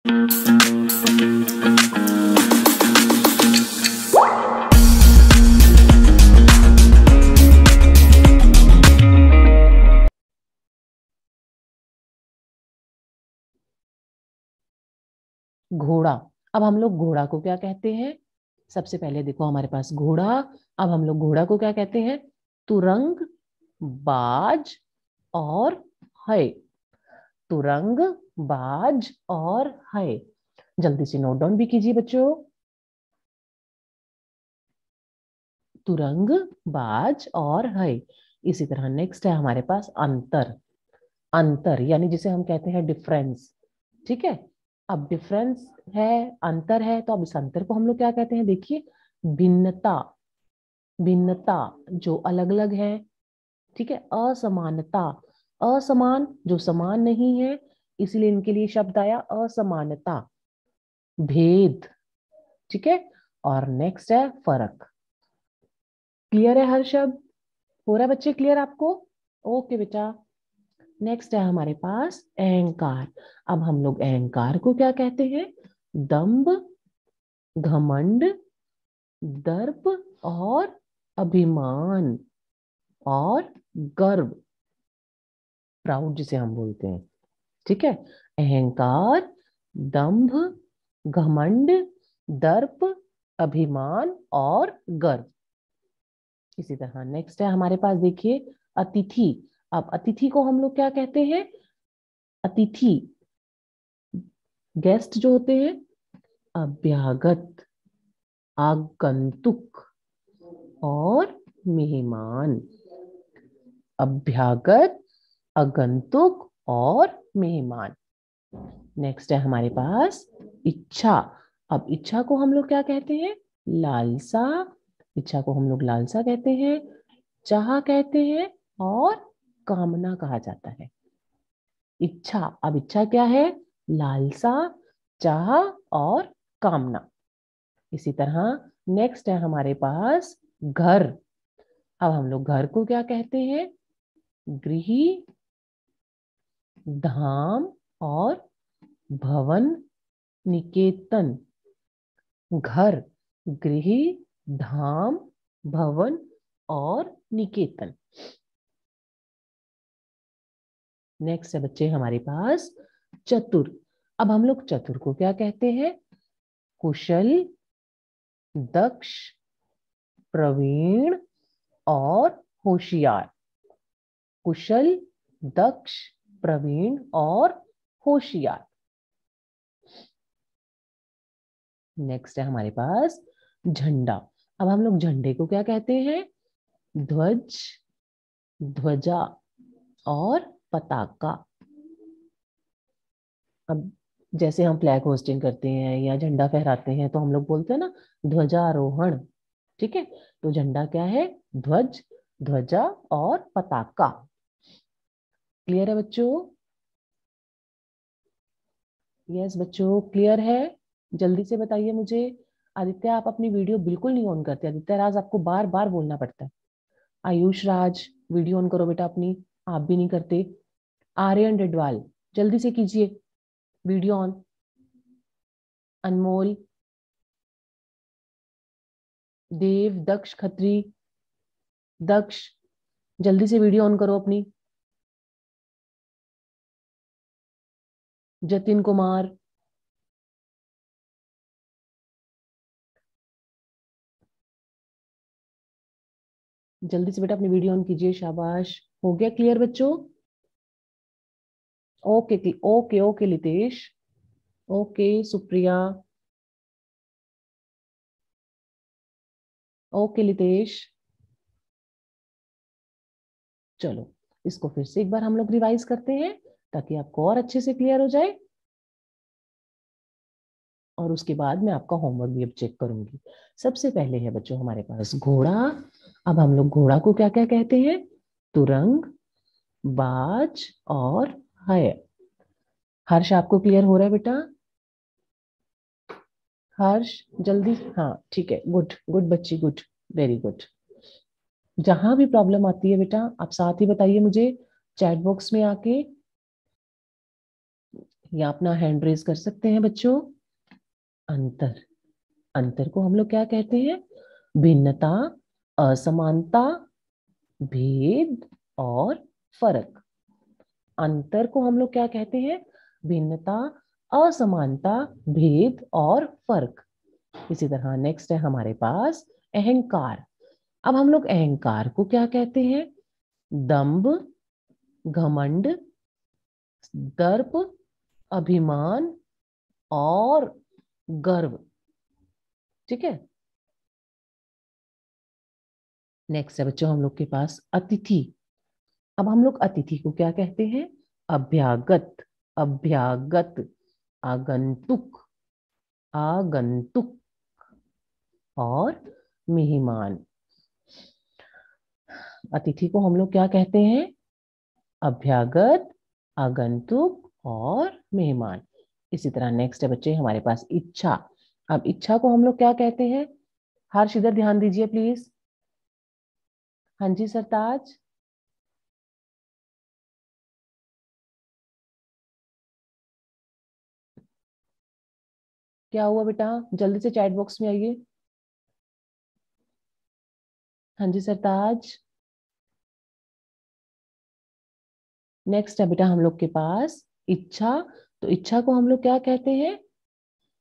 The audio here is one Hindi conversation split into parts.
घोड़ा। अब हम लोग घोड़ा को क्या कहते हैं? सबसे पहले देखो हमारे पास घोड़ा। अब हम लोग घोड़ा को क्या कहते हैं? तुरंग, बाज और है। तुरंग, बाज और है। जल्दी से नोट डाउन भी कीजिए बच्चों। तुरंग, बाज और है। इसी तरह नेक्स्ट है हमारे पास अंतर। अंतर यानी जिसे हम कहते हैं डिफरेंस। ठीक है। अब डिफरेंस है, अंतर है, तो अब इस अंतर को हम लोग क्या कहते हैं? देखिए, भिन्नता। भिन्नता जो अलग अलग है। ठीक है। असमानता, असमान जो समान नहीं है, इसीलिए इनके लिए शब्द आया असमानता। भेद। ठीक है। और नेक्स्ट है फर्क। क्लियर है हर शब्द? हो रहा है बच्चे क्लियर आपको? ओके बेटा। नेक्स्ट है हमारे पास अहंकार। अब हम लोग अहंकार को क्या कहते हैं? दंभ, घमंड, दर्प और अभिमान और गर्व, प्राउड जिसे हम बोलते हैं। ठीक है। अहंकार, दंभ, घमंड, दर्प, अभिमान और गर्व। इसी तरह नेक्स्ट है हमारे पास देखिए अतिथि। अब अतिथि को हम लोग क्या कहते हैं? अतिथि गेस्ट जो होते हैं, अभ्यागत, आगंतुक और मेहमान। अभ्यागत, आगंतुक और मेहमान। नेक्स्ट है हमारे पास इच्छा। अब इच्छा को हम लोग क्या कहते हैं? लालसा। इच्छा को हम लोग लालसा कहते हैं, चाह कहते हैं और कामना कहा जाता है। इच्छा, अब इच्छा क्या है? लालसा, चाह और कामना। इसी तरह नेक्स्ट है हमारे पास घर। अब हम लोग घर को क्या कहते हैं? गृह, धाम और भवन, निकेतन। घर, गृह, धाम, भवन और निकेतन। नेक्स्ट है बच्चे हमारे पास चतुर। अब हम लोग चतुर को क्या कहते हैं? कुशल, दक्ष, प्रवीण और होशियार। कुशल, दक्ष, प्रवीण और होशियार। नेक्स्ट है हमारे पास झंडा। अब हम लोग झंडे को क्या कहते हैं? ध्वज, ध्वजा और पताका। अब जैसे हम फ्लैग होस्टिंग करते हैं या झंडा फहराते हैं तो हम लोग बोलते हैं ना ध्वजारोहण। ठीक है। तो झंडा क्या है? ध्वज, ध्वजा और पताका। क्लियर है बच्चों? यस बच्चों, क्लियर है? जल्दी से बताइए मुझे। आदित्य आप अपनी वीडियो बिल्कुल नहीं ऑन करते। आदित्य राज आपको बार बार बोलना पड़ता है। आयुष राज वीडियो ऑन करो बेटा अपनी। आप भी नहीं करते। आर्यन डिडवाल जल्दी से कीजिए वीडियो ऑन। अनमोल, देव, दक्ष खत्री, दक्ष जल्दी से वीडियो ऑन करो अपनी। जतिन कुमार, जल्दी से बेटा अपनी वीडियो ऑन कीजिए। शाबाश। हो गया क्लियर बच्चों? Okay okay okay Litesh. Okay Supriya. Okay Litesh. चलो इसको फिर से एक बार हम लोग रिवाइज करते हैं ताकि आपको और अच्छे से क्लियर हो जाए। और उसके बाद मैं आपका होमवर्क भी अब चेक करूंगी। सबसे पहले है बच्चों हमारे पास घोड़ा। अब हम लोग घोड़ा को क्या क्या कहते हैं? तुरंग, बाज और है। हर्ष आपको क्लियर हो रहा है बेटा? हर्ष जल्दी, हाँ ठीक है, गुड गुड बच्ची, गुड, वेरी गुड। जहां भी प्रॉब्लम आती है बेटा आप साथ ही बताइए मुझे चैट बॉक्स में आके। या अपना हैंड रेज कर सकते हैं बच्चों। अंतर, अंतर को हम लोग क्या कहते हैं? भिन्नता, असमानता, भेद और फर्क। अंतर को हम लोग क्या कहते हैं? भिन्नता, असमानता, भेद और फर्क। इसी तरह नेक्स्ट है हमारे पास अहंकार। अब हम लोग अहंकार को क्या कहते हैं? दंभ, घमंड, दर्प, अभिमान और गर्व। ठीक है। नेक्स्ट है बच्चों हम लोग के पास अतिथि। अब हम लोग अतिथि को क्या कहते हैं? अभ्यागत, अभ्यागत, आगंतुक, आगंतुक और मेहमान। अतिथि को हम लोग क्या कहते हैं? अभ्यागत, आगंतुक और मेहमान। इसी तरह नेक्स्ट है बच्चे हमारे पास इच्छा। अब इच्छा को हम लोग क्या कहते हैं? हर्ष इधर ध्यान दीजिए प्लीज। हाँ जी सरताज। क्या हुआ बेटा? जल्दी से चैट बॉक्स में आइए। हाँ जी सरताज। नेक्स्ट है बेटा हम लोग के पास इच्छा। तो इच्छा को हम लोग क्या कहते हैं?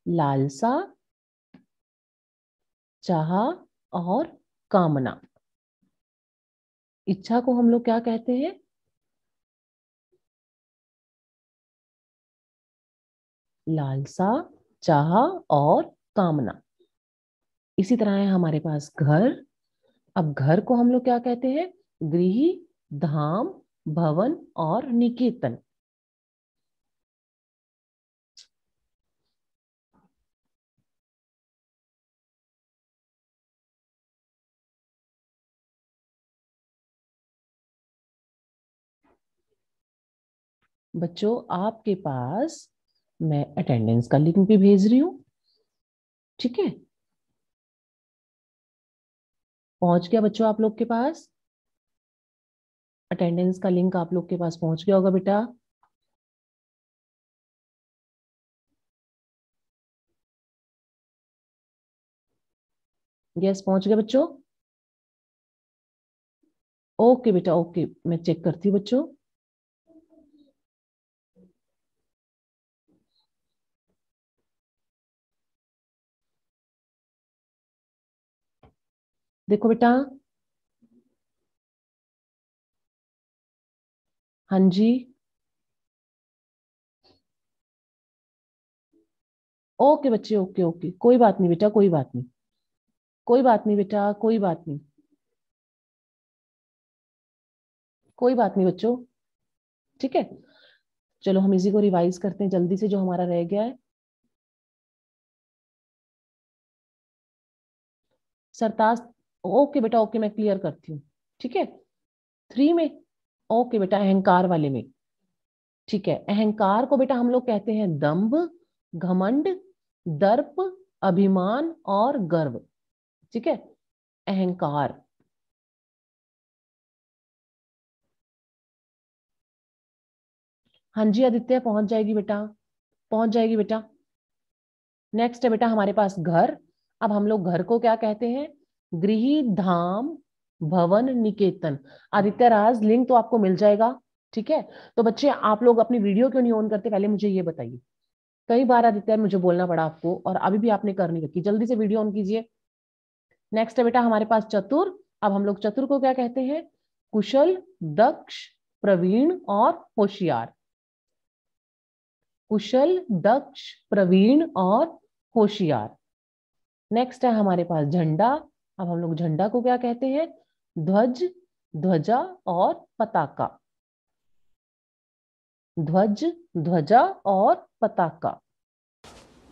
लालसा, चाह और कामना। इच्छा को हम लोग क्या कहते हैं? लालसा, चाह और कामना। इसी तरह है हमारे पास घर। अब घर को हम लोग क्या कहते हैं? गृह, धाम, भवन और निकेतन। बच्चों आपके पास मैं अटेंडेंस का लिंक भी भेज रही हूँ। ठीक है। पहुंच गया बच्चों आप लोग के पास? अटेंडेंस का लिंक आप लोग के पास पहुंच गया होगा बेटा। यस पहुंच गया बच्चों। ओके बेटा ओके, मैं चेक करती हूँ बच्चों। देखो बेटा। हाँ जी। ओके बच्चे ओके ओके, कोई बात नहीं बेटा, कोई बात नहीं। कोई बात नहीं बेटा, कोई बात नहीं। कोई बात नहीं बच्चों। ठीक है। चलो हम इसी को रिवाइज करते हैं जल्दी से जो हमारा रह गया है। सरताज। ओके बेटा ओके, मैं क्लियर करती हूँ। ठीक है। 3 में। ओके बेटा अहंकार वाले में। ठीक है। अहंकार को बेटा हम लोग कहते हैं दंभ, घमंड, दर्प, अभिमान और गर्व। ठीक है। अहंकार। हाँ जी आदित्य पहुंच जाएगी बेटा, पहुंच जाएगी बेटा। नेक्स्ट है बेटा हमारे पास घर। अब हम लोग घर को क्या कहते हैं? गृह, धाम, भवन, निकेतन। आदित्य राज लिंक तो आपको मिल जाएगा। ठीक है। तो बच्चे आप लोग अपनी वीडियो क्यों नहीं ऑन करते, पहले मुझे ये बताइए। कई बार आदित्य मुझे बोलना पड़ा आपको और अभी भी आपने कर नहीं रखी, जल्दी से वीडियो ऑन कीजिए। नेक्स्ट है बेटा हमारे पास चतुर। अब हम लोग चतुर को क्या कहते हैं? कुशल, दक्ष, प्रवीण और होशियार। कुशल, दक्ष, प्रवीण और होशियार। नेक्स्ट है हमारे पास झंडा। अब हम लोग झंडा को क्या कहते हैं? ध्वज, ध्वजा और पताका। ध्वज, ध्वजा और पताका।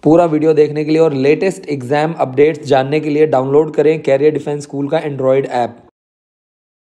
पूरा वीडियो देखने के लिए और लेटेस्ट एग्जाम अपडेट्स जानने के लिए डाउनलोड करें कैरियर डिफेंस स्कूल का एंड्रॉयड ऐप।